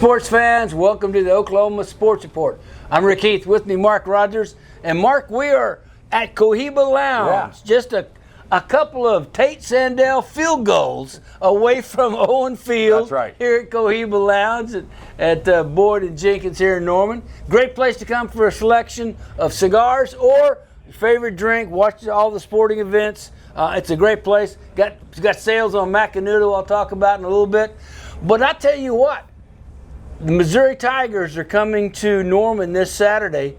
Sports fans, welcome to the Oklahoma Sports Report. I'm Rick Heath, with me Mark Rodgers. And Mark, we are at Cohiba Lounge, just a couple of Tate Sandell field goals away from Owen Field. That's right. Here at Cohiba Lounge at Boyd and Jenkins here in Norman. Great place to come for a selection of cigars or your favorite drink, watch all the sporting events. It's a great place. Got sales on Macanudo I'll talk about in a little bit. But I tell you what, the Missouri Tigers are coming to Norman this Saturday,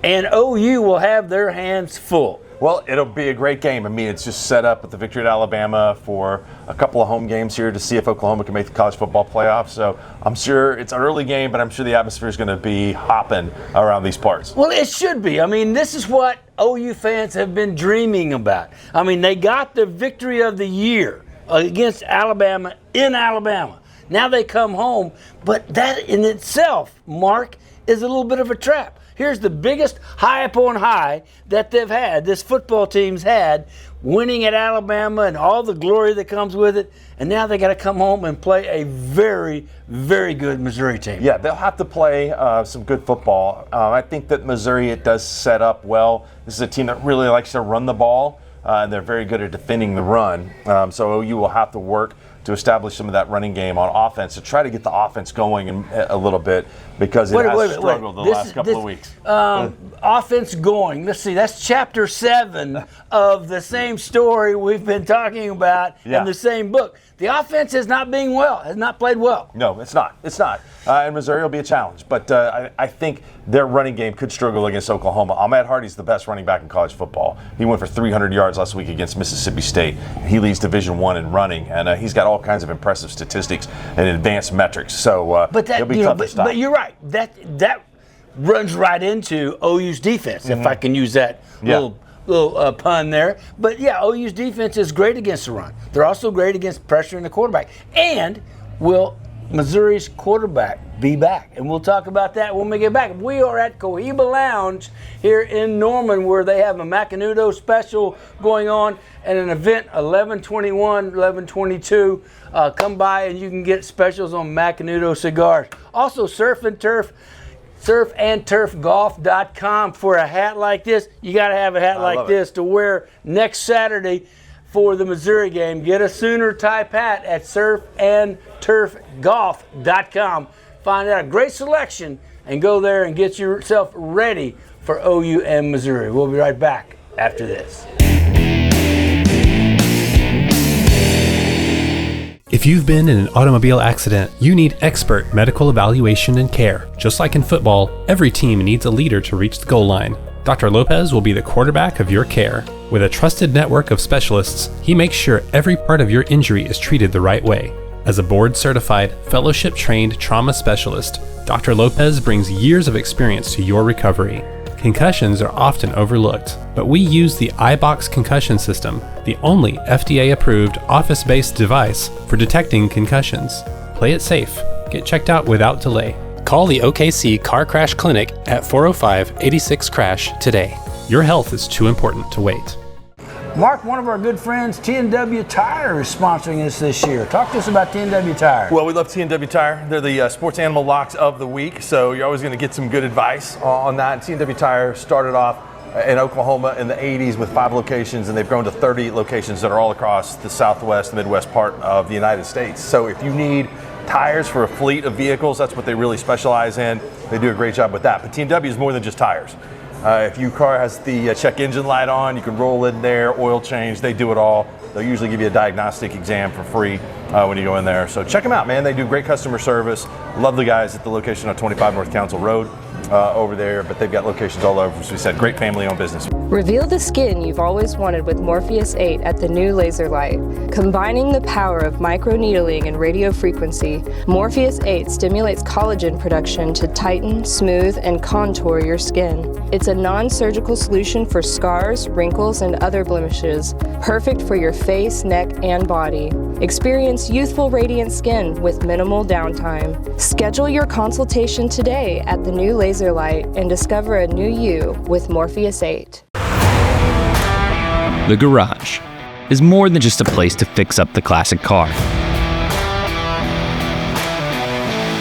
and OU will have their hands full. Well, it'll be a great game. I mean, it's just set up with the victory at Alabama for a couple of home games here to see if Oklahoma can make the college football playoffs. So I'm sure it's an early game, but I'm sure the atmosphere is going to be hopping around these parts. Well, it should be. I mean, this is what OU fans have been dreaming about. I mean, they got the victory of the year against Alabama in Alabama. Now they come home, but that in itself, Mark, is a little bit of a trap. Here's the biggest high upon high that they've had, this football team's had, winning at Alabama and all the glory that comes with it, and now they got to come home and play a very, very good Missouri team. Yeah, they'll have to play some good football. I think that Missouri, it does set up well. This is a team that really likes to run the ball, and they're very good at defending the run. So OU will have to work to establish some of that running game on offense, to try to get the offense going a little bit, because it has struggled the last couple of weeks. Offense going. Let's see, that's chapter 7 of the same story we've been talking about in the same book. The offense has not played well. No, it's not. It's not. And Missouri will be a challenge. But I think their running game could struggle against Oklahoma. Ahmed Hardy's the best running back in college football. He went for 300 yards last week against Mississippi State. He leads Division I in running, and he's got all kinds of impressive statistics and advanced metrics. So he'll be tough to stop. But you're right. That runs right into OU's defense, if I can use that little pun there. But yeah, OU's defense is great against the run. They're also great against pressuring the quarterback. And will Missouri's quarterback be back? And we'll talk about that when we get back. We are at Cohiba Lounge here in Norman, where they have a Macanudo special going on and an event 11/21, 11/22. Come by and you can get specials on Macanudo cigars. Also, surfandturfgolf.com for a hat like this. You got to have a hat like this to wear next Saturday for the Missouri game. Get a Sooner type hat at surfandturfgolf.com. Find out a great selection and go there and get yourself ready for OU and Missouri. We'll be right back after this. If you've been in an automobile accident, you need expert medical evaluation and care. Just like in football, every team needs a leader to reach the goal line. Dr. Lopez will be the quarterback of your care. With a trusted network of specialists, he makes sure every part of your injury is treated the right way. As a board-certified, fellowship-trained trauma specialist, Dr. Lopez brings years of experience to your recovery. Concussions are often overlooked, but we use the iBox concussion system, the only FDA-approved office-based device for detecting concussions. Play it safe. Get checked out without delay. Call the OKC Car Crash Clinic at 405-86-CRASH today. Your health is too important to wait. Mark, one of our good friends, T&W Tire, is sponsoring us this year. Talk to us about T&W Tire. Well, we love T&W Tire. They're the sports animal locks of the week, so you're always going to get some good advice on that. T&W Tire started off in Oklahoma in the 80s with 5 locations, and they've grown to 30 locations that are all across the southwest, Midwest part of the United States. So if you need tires for a fleet of vehicles, that's what they really specialize in. They do a great job with that. But T&W is more than just tires. If your car has the check engine light on, you can roll in there, oil change, they do it all. They'll usually give you a diagnostic exam for free when you go in there. So check them out, man. They do great customer service. Love the guys at the location on 25 North Council Road over there, but they've got locations all over. As we said, great family-owned business. Reveal the skin you've always wanted with Morpheus 8 at the new Laser Light. Combining the power of microneedling and radio frequency, Morpheus 8 stimulates collagen production to tighten, smooth, and contour your skin. It's a non-surgical solution for scars, wrinkles, and other blemishes, perfect for your face, neck, and body. Experience youthful, radiant skin with minimal downtime. Schedule your consultation today at the new Laser Light and discover a new you with Morpheus 8. The garage is more than just a place to fix up the classic car.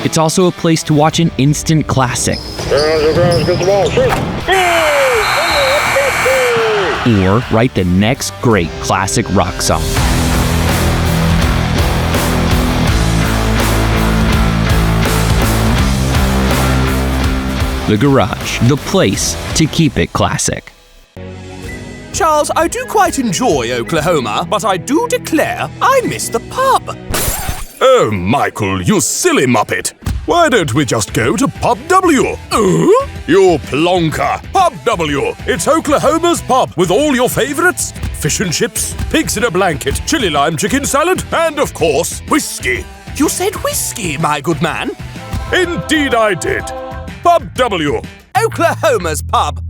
It's also a place to watch an instant classic. Or write the next great classic rock song. The Garage, the place to keep it classic. Charles, I do quite enjoy Oklahoma, but I do declare I miss the pub. Oh, Michael, you silly muppet. Why don't we just go to Pub W? You plonker. Pub W. It's Oklahoma's pub with all your favorites. Fish and chips, pigs in a blanket, chili lime chicken salad, and of course, whiskey. You said whiskey, my good man. Indeed I did. Pub W. Oklahoma's pub.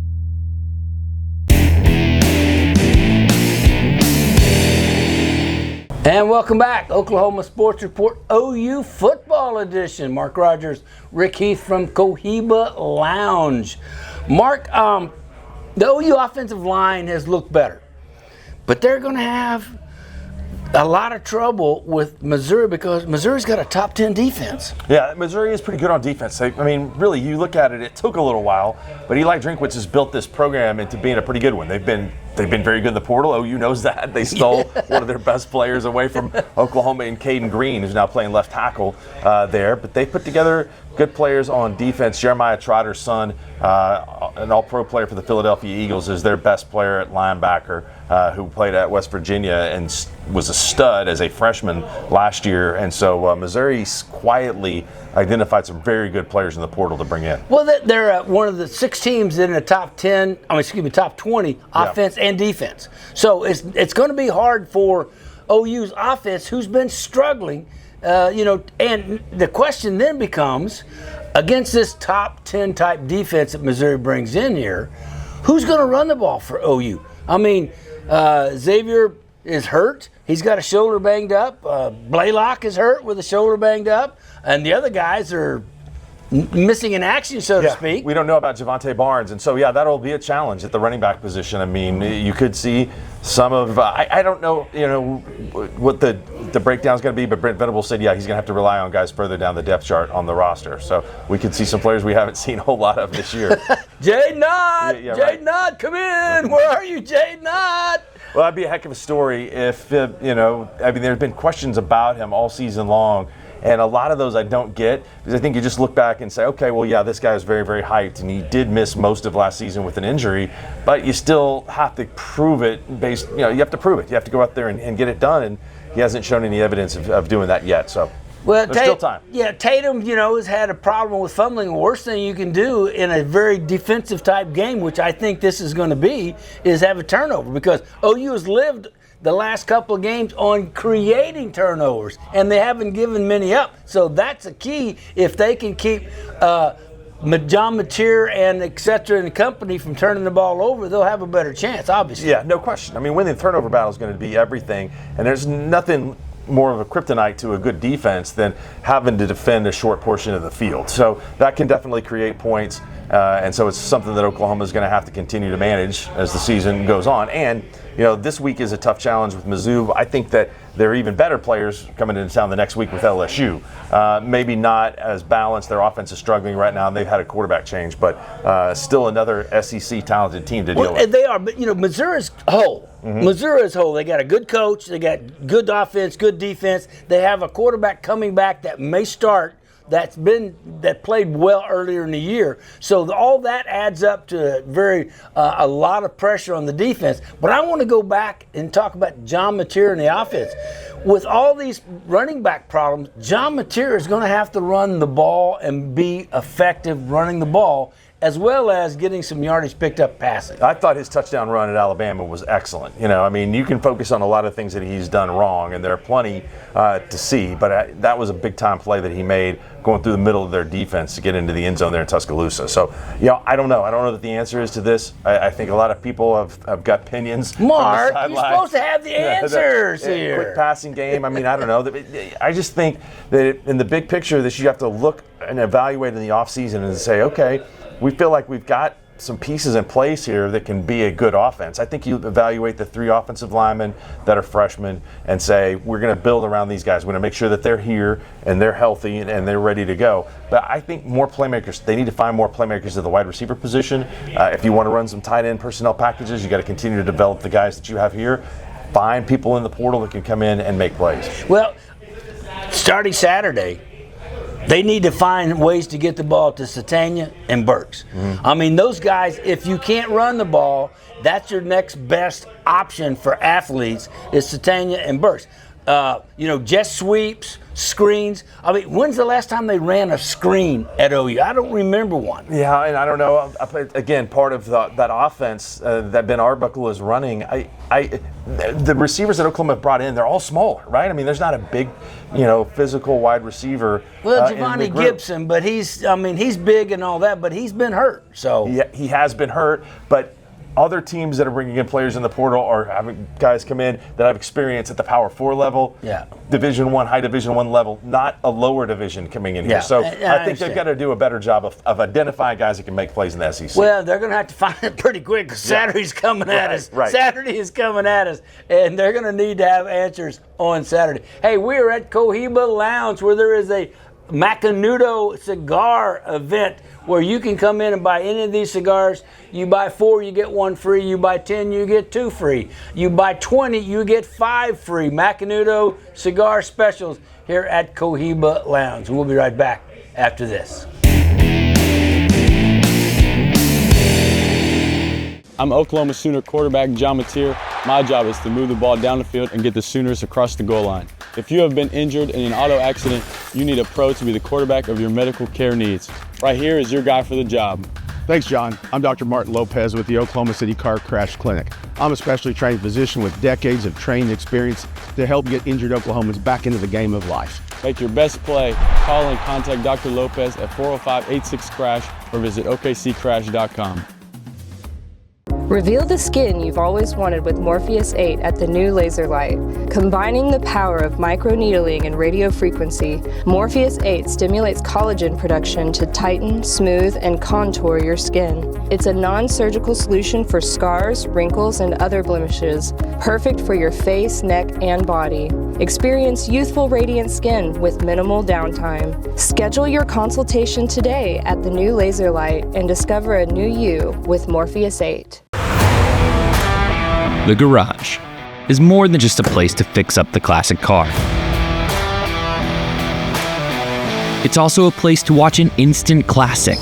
And welcome back, Oklahoma Sports Report OU Football Edition. Mark Rodgers, Rick Heath from Cohiba Lounge. Mark, the OU offensive line has looked better, but they're going to have a lot of trouble with Missouri because Missouri's got a top 10 defense. Yeah, Missouri is pretty good on defense. I mean, really, you look at it, it took a little while, but Eli Drinkwitz has built this program into being a pretty good one. They've been very good in the portal. OU knows that. They stole one of their best players away from Oklahoma in Caden Green, who's now playing left tackle there. But they put together good players on defense. Jeremiah Trotter's son, an all-pro player for the Philadelphia Eagles, is their best player at linebacker, who played at West Virginia and was a stud as a freshman last year. And so Missouri's quietly identified some very good players in the portal to bring in. Well, they're one of the 6 teams in the top 20 offense and defense. So it's going to be hard for OU's offense, who's been struggling, and the question then becomes, against this top 10 type defense that Missouri brings in here, who's going to run the ball for OU? I mean, Xavier is hurt. He's got a shoulder banged up. Blaylock is hurt with a shoulder banged up. And the other guys are missing in action, so to speak. We don't know about Javante Barnes. And so, that'll be a challenge at the running back position. I mean, you could see some of I don't know, what the breakdown's going to be, but Brent Venables said, he's going to have to rely on guys further down the depth chart on the roster. So we could see some players we haven't seen a whole lot of this year. Jay Knott! Jay Knott, come in! Where are you, Jay Knott? Well, that'd be a heck of a story if, there's been questions about him all season long. And a lot of those I don't get, because I think you just look back and say, okay, well, this guy is very, very hyped, and he did miss most of last season with an injury, but you still have to prove it you have to prove it. You have to go out there and get it done, and he hasn't shown any evidence of doing that yet, so there's still time. Yeah, Tatum, has had a problem with fumbling. The worst thing you can do in a very defensive type game, which I think this is going to be, is have a turnover, because OU has lived the last couple of games on creating turnovers, and they haven't given many up. So that's a key. If they can keep John Mateer and et cetera and company from turning the ball over, they'll have a better chance, obviously. Yeah, no question. I mean, winning the turnover battle is going to be everything, and there's nothing more of a kryptonite to a good defense than having to defend a short portion of the field. So that can definitely create points, and so it's something that Oklahoma is going to have to continue to manage as the season goes on. And this week is a tough challenge with Mizzou. I think that there are even better players coming into town the next week with LSU. Maybe not as balanced. Their offense is struggling right now, and they've had a quarterback change, but still another SEC talented team to deal with. They are, but Missouri's whole. Mm-hmm. Missouri's whole. They got a good coach. They got good offense, good defense. They have a quarterback coming back that may start. That played well earlier in the year. So all that adds up to a lot of pressure on the defense. But I want to go back and talk about John Mateer and the offense. With all these running back problems, John Mateer is going to have to run the ball and be effective running the ball, as well as getting some yardage picked up passing. I thought his touchdown run at Alabama was excellent. You can focus on a lot of things that he's done wrong, and there are plenty to see, but that was a big-time play that he made going through the middle of their defense to get into the end zone there in Tuscaloosa. So, I don't know. I don't know that the answer is to this. I think a lot of people have got opinions. Mark, you're supposed to have the answers here. Quick passing game. I mean, I don't know. I just think that in the big picture of this, you have to look and evaluate in the offseason and say, okay, we feel like we've got some pieces in place here that can be a good offense. I think you evaluate the 3 offensive linemen that are freshmen and say, we're going to build around these guys. We're going to make sure that they're here and they're healthy and they're ready to go. But I think more playmakers, they need to find more playmakers at the wide receiver position. If you want to run some tight end personnel packages, you got to continue to develop the guys that you have here. Find people in the portal that can come in and make plays. Well, starting Saturday, they need to find ways to get the ball to Satania and Burks. Mm-hmm. I mean, those guys, if you can't run the ball, that's your next best option for athletes is Satania and Burks. Jet sweeps, screens. I mean, when's the last time they ran a screen at OU? I don't remember one. Yeah, and I don't know. Again, part of that offense that Ben Arbuckle is running, the receivers that Oklahoma brought in, they're all smaller, right? I mean, there's not a big, physical wide receiver. Well, Javani Gibson, but he's big and all that, but he's been hurt. So yeah, he has been hurt, but other teams that are bringing in players in the portal are having guys come in that have experience at the Power 4 level, Division I, high Division I level, not a lower division coming in here. So I think they've got to do a better job of identifying guys that can make plays in the SEC. Well, they're going to have to find it pretty quick because Saturday's coming at us. Right. Saturday is coming at us, and they're going to need to have answers on Saturday. Hey, we're at Cohiba Lounge where there is a Macanudo cigar event where you can come in and buy any of these cigars. You buy 4, you get 1 free. You buy 10, you get 2 free. You buy 20, you get 5 free. Macanudo cigar specials here at Cohiba Lounge. We'll be right back after this. I'm Oklahoma Sooner quarterback John Mateer. My job is to move the ball down the field and get the Sooners across the goal line. If you have been injured in an auto accident, you need a pro to be the quarterback of your medical care needs. Right here is your guy for the job. Thanks, John. I'm Dr. Martin Lopez with the Oklahoma City Car Crash Clinic. I'm a specially trained physician with decades of training experience to help get injured Oklahomans back into the game of life. Make your best play. Call and contact Dr. Lopez at 405-86-CRASH or visit okccrash.com. Reveal the skin you've always wanted with Morpheus 8 at the new laser light. Combining the power of microneedling and radio frequency, Morpheus 8 stimulates collagen production to tighten, smooth, and contour your skin. It's a non-surgical solution for scars, wrinkles, and other blemishes, perfect for your face, neck, and body. Experience youthful, radiant skin with minimal downtime. Schedule your consultation today at the new laser light and discover a new you with Morpheus 8. The garage is more than just a place to fix up the classic car. It's also a place to watch an instant classic.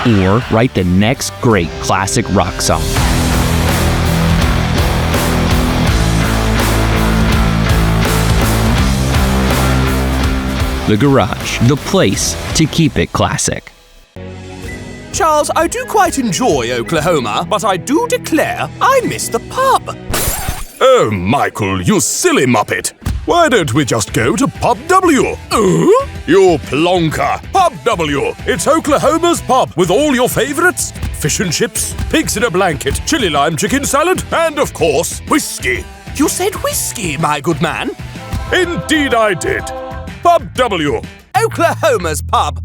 Or write the next great classic rock song. The garage, the place to keep it classic. Charles, I do quite enjoy Oklahoma, but I do declare I miss the pub. Oh, Michael, you silly muppet. Why don't we just go to Pub W? You plonker. Pub W. It's Oklahoma's pub with all your favorites. Fish and chips, pigs in a blanket, chili lime chicken salad, and of course, whiskey. You said whiskey, my good man? Indeed I did. Pub W. Oklahoma's pub.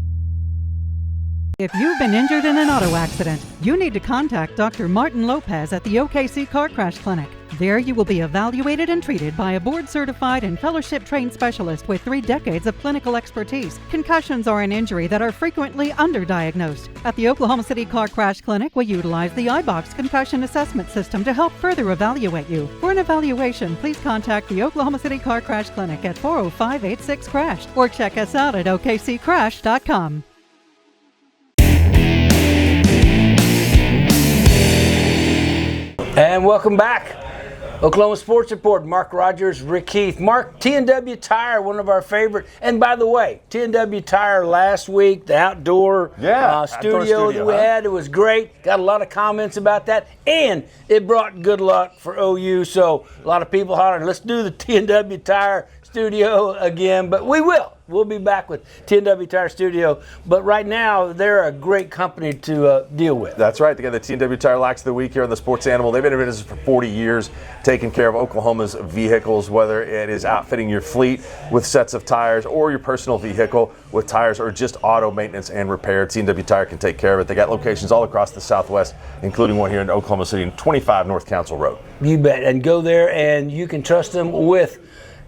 If you've been injured in an auto accident, you need to contact Dr. Martin Lopez at the OKC Car Crash Clinic. There you will be evaluated and treated by a board-certified and fellowship-trained specialist with 3 decades of clinical expertise. Concussions are an injury that are frequently underdiagnosed. At the Oklahoma City Car Crash Clinic, we utilize the iBox concussion assessment system to help further evaluate you. For an evaluation, please contact the Oklahoma City Car Crash Clinic at 405-86-CRASH or check us out at okccrash.com. And welcome back. Oklahoma Sports Report, Mark Rodgers, Rick Heath. Mark, T&W Tire, one of our favorite. And by the way, T&W Tire last week, the outdoor studio that we had, it was great. Got a lot of comments about that. And it brought good luck for OU. So a lot of people hollering, let's do the T&W Tire studio again, but we will. We'll be back with T&W Tire Studio. But right now, they're a great company to deal with. That's right. They got the T&W Tire Locks of the Week here on the Sports Animal. They've been in business for 40 years, taking care of Oklahoma's vehicles, whether it is outfitting your fleet with sets of tires or your personal vehicle with tires or just auto maintenance and repair. T&W Tire can take care of it. They got locations all across the Southwest, including one here in Oklahoma City in 25 North Council Road. You bet. And go there and you can trust them with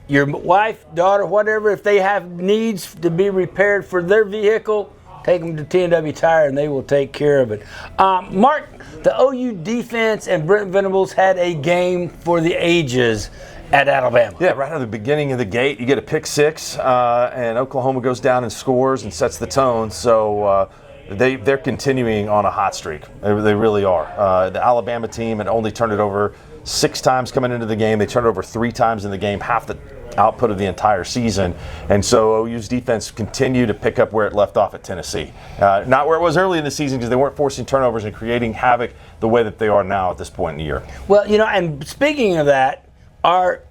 your wife, daughter, whatever. If they have needs to be repaired for their vehicle, take them to T&W Tire and they will take care of it. Mark, the OU defense and Brent Venables had a game for the ages at Alabama. Yeah, right at the beginning of the gate, you get a pick six, and Oklahoma goes down and scores and sets the tone. So they're continuing on a hot streak. They really are. The Alabama team had only turned it over 6 times coming into the game. They turned it over 3 times in the game, half the output of the entire season. And so OU's defense continued to pick up where it left off at Tennessee. Not where it was early in the season because they weren't forcing turnovers and creating havoc the way that they are now at this point in the year. Well, and speaking of that, our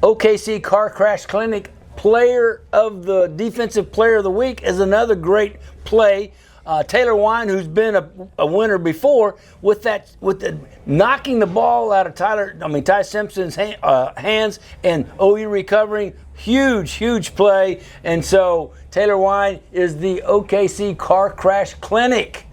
OKC Car Crash Clinic Defensive Player of the Week is another great play. Taylor Wine, who's been a winner before, with the knocking the ball out of Ty Simpson's hands and OU recovering, huge play. And so Taylor Wine is the OKC Car Crash Clinic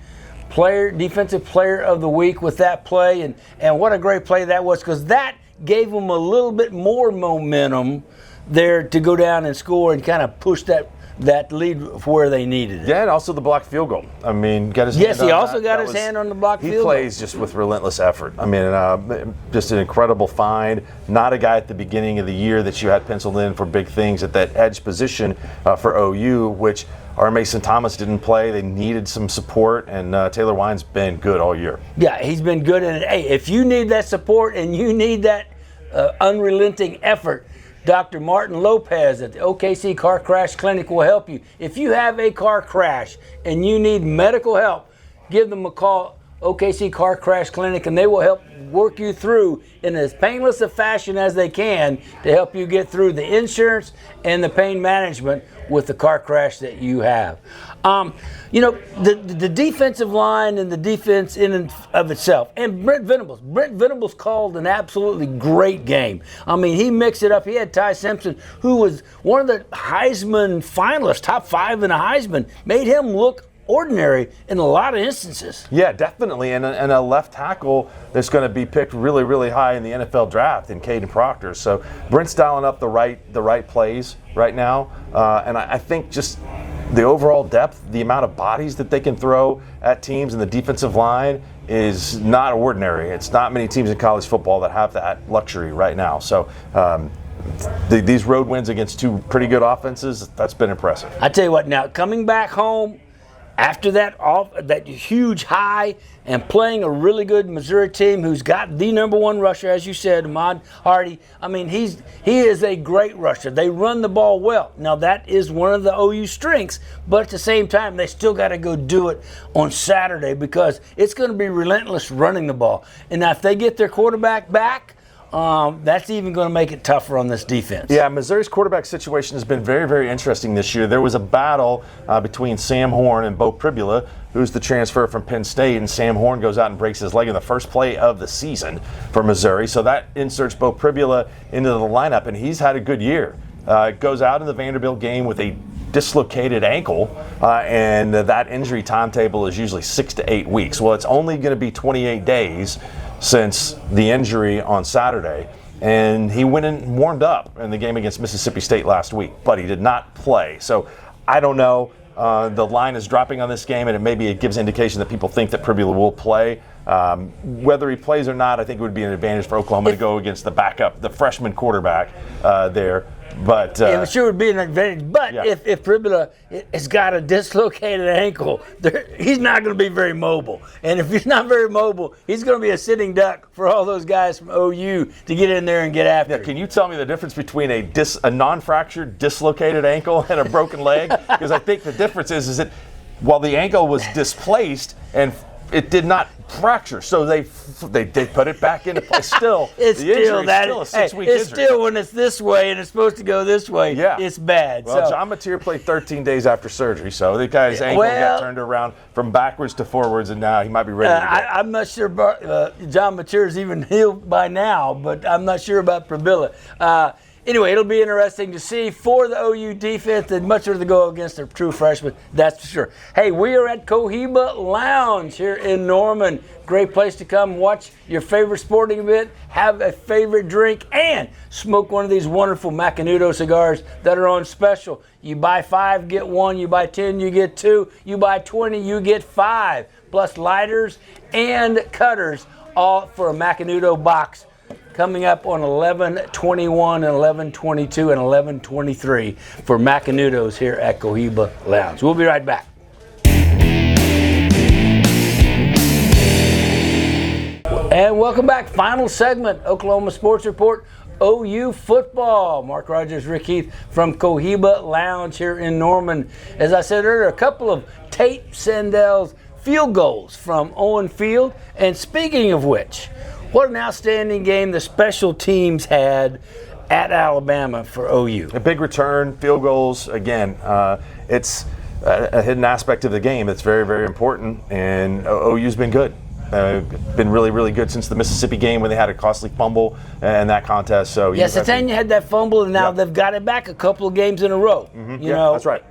Defensive Player of the Week with that play. And what a great play that was, because that gave them a little bit more momentum there to go down and score and kind of push that lead where they needed it. Yeah, and also the blocked field goal. I mean, got his yes, hand he on also that. got That his was, hand on the blocked field goal. He plays just with relentless effort. I mean, just an incredible find. Not a guy at the beginning of the year that you had penciled in for big things at that edge position for OU, which our Mason Thomas didn't play. They needed some support, and Taylor Wine's been good all year. Yeah, he's been good. And hey, if you need that support and you need that unrelenting effort, Dr. Martin Lopez at the OKC Car Crash Clinic will help you. If you have a car crash and you need medical help, give them a call, OKC Car Crash Clinic, and they will help work you through in as painless a fashion as they can to help you get through the insurance and the pain management with the car crash that you have. The defensive line and the defense in and of itself, and Brent Venables called an absolutely great game. I mean, he mixed it up. He had Ty Simpson, who was one of the Heisman finalists, top 5 in a Heisman, made him look ordinary in a lot of instances. Yeah, definitely, and a left tackle that's going to be picked really, really high in the NFL draft in Caden Proctor. So Brent's dialing up the right plays right now, and I think just the overall depth, the amount of bodies that they can throw at teams in the defensive line is not ordinary. It's not many teams in college football that have that luxury right now. So these road wins against 2 pretty good offenses, that's been impressive. I tell you what, now coming back home after that huge high and playing a really good Missouri team who's got the number 1 rusher, as you said, Ahmad Hardy. I mean, he is a great rusher. They run the ball well. Now, that is one of the OU strengths, but at the same time, they still got to go do it on Saturday because it's going to be relentless running the ball. And now if they get their quarterback back, that's even going to make it tougher on this defense. Yeah, Missouri's quarterback situation has been very, very interesting this year. There was a battle between Sam Horn and Bo Pribula, who's the transfer from Penn State, and Sam Horn goes out and breaks his leg in the first play of the season for Missouri. So that inserts Bo Pribula into the lineup, and he's had a good year. Goes out in the Vanderbilt game with a dislocated ankle, and that injury timetable is usually 6 to 8 weeks. Well, it's only going to be 28 days since the injury on Saturday, and he went and warmed up in the game against Mississippi State last week, but he did not play. So I don't know. The line is dropping on this game, and maybe it gives indication that people think that Pribula will play. Whether he plays or not, I think it would be an advantage for Oklahoma to go against the backup, the freshman quarterback there. But it sure would be an advantage. But yeah. if Pribula has got a dislocated ankle, he's not going to be very mobile. And if he's not very mobile, he's going to be a sitting duck for all those guys from OU to get in there and get after him. Can you tell me the difference between a non-fractured, dislocated ankle and a broken leg? Because I think the difference is that while the ankle was displaced and it did not fracture, so they put it back into place. Still, it's the still injury is still a 6-week injury. It's still when it's this way and it's supposed to go this way. Yeah. It's bad. Well, John Mateer played 13 days after surgery, so the guy's ankle got turned around from backwards to forwards, and now he might be ready to go. I'm not sure John Mateer is even healed by now, but I'm not sure about Pravilla. Anyway, it'll be interesting to see for the OU defense. They'd much rather go against their true freshmen, that's for sure. Hey, we are at Cohiba Lounge here in Norman. Great place to come watch your favorite sporting event, have a favorite drink, and smoke one of these wonderful Macanudo cigars that are on special. You buy 5, get 1. You buy 10, you get 2. You buy 20, you get 5. Plus lighters and cutters, all for a Macanudo box. Coming up on 11/21 and 11/22 and 11/23 for Macanudos here at Cohiba Lounge. We'll be right back. And welcome back. Final segment, Oklahoma Sports Report, OU football. Mark Rodgers, Rick Heath from Cohiba Lounge here in Norman. As I said earlier, a couple of Tate Sandell's field goals from Owen Field. And speaking of which, what an outstanding game the special teams had at Alabama for OU. A big return, field goals. Again, it's a hidden aspect of the game that's very, very important, and OU's been good. Been really, really good since the Mississippi game when they had a costly fumble in that contest. So yes, Satania had that fumble, and now they've got it back a couple of games in a row. You know, that's right.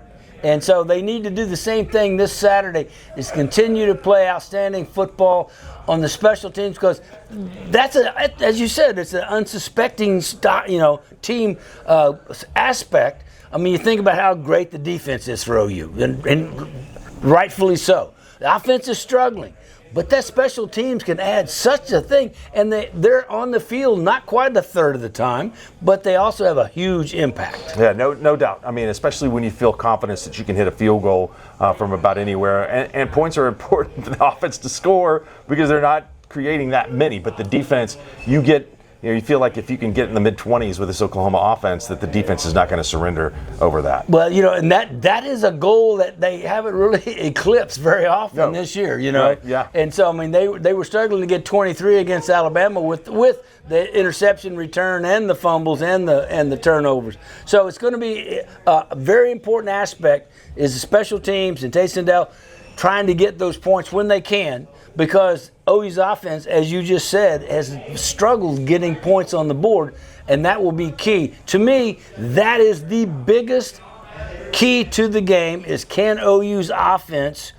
And so they need to do the same thing this Saturday, is continue to play outstanding football on the special teams, because that's as you said, it's an unsuspecting team aspect. I mean, you think about how great the defense is for OU, and rightfully so. The offense is struggling, but that special teams can add such a thing, and they're on the field not quite a third of the time, but they also have a huge impact. Yeah, no doubt. I mean, especially when you feel confidence that you can hit a field goal from about anywhere, and points are important for the offense to score because they're not creating that many, but the defense, you feel like if you can get in the mid-20s with this Oklahoma offense, that the defense is not going to surrender over that. Well, and that is a goal that they haven't really eclipsed very often this year, Right, yeah. And so, I mean, they were struggling to get 23 against Alabama with the interception return and the fumbles and the turnovers. So it's going to be a very important aspect is the special teams and Tate Sandell trying to get those points when they can, because OU's offense, as you just said, has struggled getting points on the board, and that will be key. To me, that is the biggest key to the game, is can OU's offense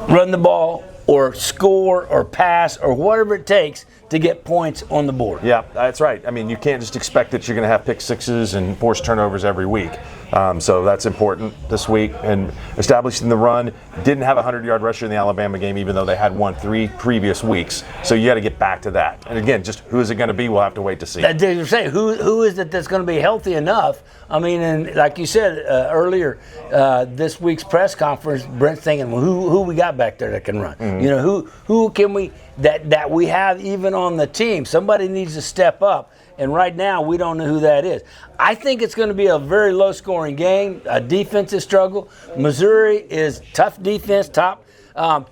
run the ball or score or pass or whatever it takes to get points on the board. Yeah, that's right. I mean, you can't just expect that you're going to have pick sixes and forced turnovers every week. So that's important this week. And establishing the run, didn't have a 100-yard rusher in the Alabama game, even though they had won 3 previous weeks. So you got to get back to that. And again, just who is it going to be? We'll have to wait to see. They say who is it that's going to be healthy enough? I mean, and like you said earlier, this week's press conference, Brent's thinking, well, who we got back there that can run? Mm-hmm. Who can we that we have even on the team? Somebody needs to step up. And right now, we don't know who that is. I think it's going to be a very low-scoring game, a defensive struggle. Missouri is tough defense, top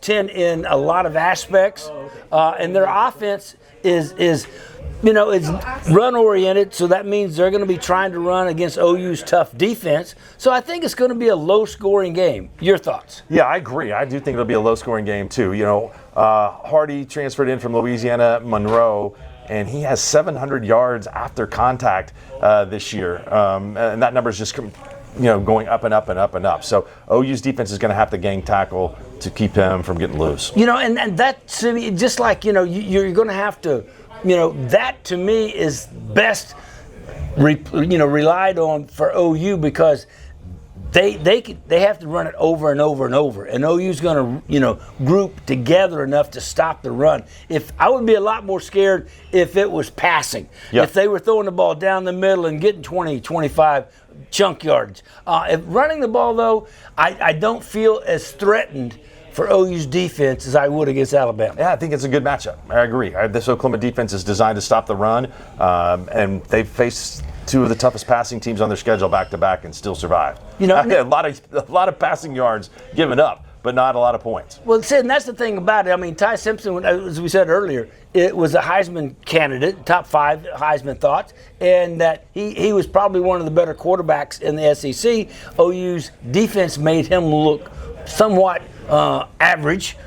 10 in a lot of aspects. And their offense is run-oriented, so that means they're going to be trying to run against OU's tough defense. So I think it's going to be a low-scoring game. Your thoughts? Yeah, I agree. I do think it'll be a low-scoring game, too. Hardy transferred in from Louisiana Monroe, and he has 700 yards after contact this year. And that number is just going up and up and up and up. So OU's defense is going to have to gang tackle to keep him from getting loose. And that, to me, just like, you're going to have to, that to me is best, relied on for OU, because they have to run it over and over and over, and OU's going to group together enough to stop the run. If I would be a lot more scared if it was passing, if they were throwing the ball down the middle and getting 20, 25 chunk yards. If running the ball, though, I don't feel as threatened for OU's defense as I would against Alabama. Yeah, I think it's a good matchup. I agree. This Oklahoma defense is designed to stop the run, and they've faced 2 of the toughest passing teams on their schedule back-to-back and still survived. A lot of passing yards given up, but not a lot of points. Well, Sid, and that's the thing about it. I mean, Ty Simpson, as we said earlier, it was a Heisman candidate, top 5 Heisman thoughts, and that he was probably one of the better quarterbacks in the SEC. OU's defense made him look somewhat average.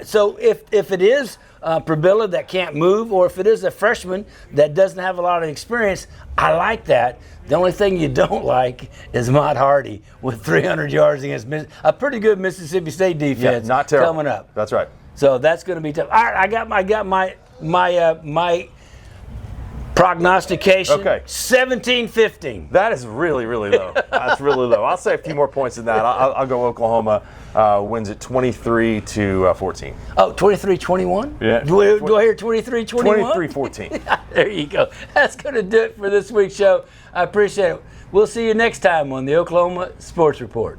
So if it is Prabilla that can't move, or if it is a freshman that doesn't have a lot of experience, I like that. The only thing you don't like is Mott Hardy with 300 yards against a pretty good Mississippi State defense. Yeah, not terrible. Coming up. That's right. So that's going to be tough. All right, I got my prognostication. Okay. 17-15. That is really, really low. That's really low. I'll say a few more points than that. I'll go Oklahoma wins it 23-14. Oh, 23-21? Yeah. Do I hear 23-21? 23-14. There you go. That's going to do it for this week's show. I appreciate it. We'll see you next time on the Oklahoma Sports Report.